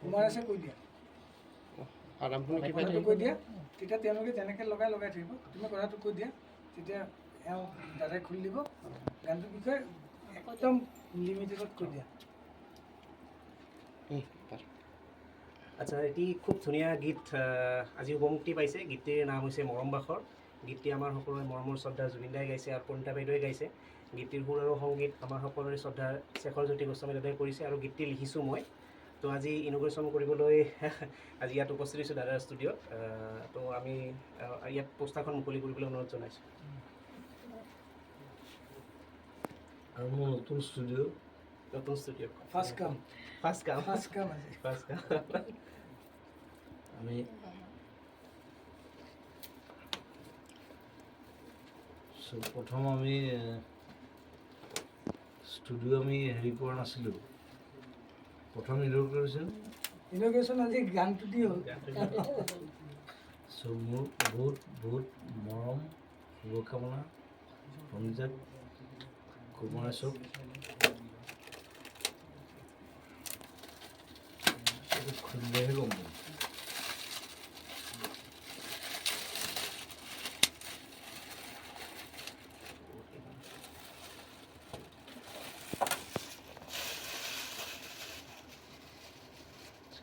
কুমাৰ আছে কৈ দিয়া কথাটো কৈ দিয়া তেতিয়া তেওঁলোকে তেনেকৈ লগাই থাকিব তুমি কথাটো কৈ দিয়া তেতিয়া এওঁ দাদাই খুলি দিব গানটোৰ বিষয়ে একদম লিমিটেডত কৈ দিয়া আচ্ছা এটি খুব ধুনীয়া গীত আজি উপমুক্তি পাইছে গীতটিৰ নাম হৈছে মৰম বাখৰ গীতটি আমাৰ সকলোৰে মৰমৰ শ্ৰদ্ধা জুবিন দাই গাইছে আৰু প্ৰণীতা বাইদেৱে গাইছে গীতটিৰ সুৰ আৰু সংগীত আমাৰ সকলোৰে শ্ৰদ্ধা শেখৰজ্যোতি গোস্বামী দাদাই কৰিছে আৰু গীতটি লিখিছোঁ মই তো আজি ইনগ্ৰেশ্যন কৰিবলৈ আজি ইয়াত উপস্থিত হৈছোঁ দাদাৰ ষ্টুডিঅ'ত তো আমি ইয়াত পোষ্টাৰখন মুকলি কৰিবলৈ অনুৰোধ জনাইছোঁ আৰু মোৰ নতুন ষ্টুডিঅ' ফাৰ্ষ্ট কাম আজি আমি প্ৰথম আমি ষ্টুডিঅ' আমি হেৰি কৰা নাছিলোঁ প্ৰথম ইনগ্ৰেশ্যন আজি গানটো দি হ'ল চ' মোৰ বহুত মৰম শুভকামনা পঞ্জাৱ কুমাৰ চব খুলিলেহে গম পাম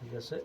ঠিক আছে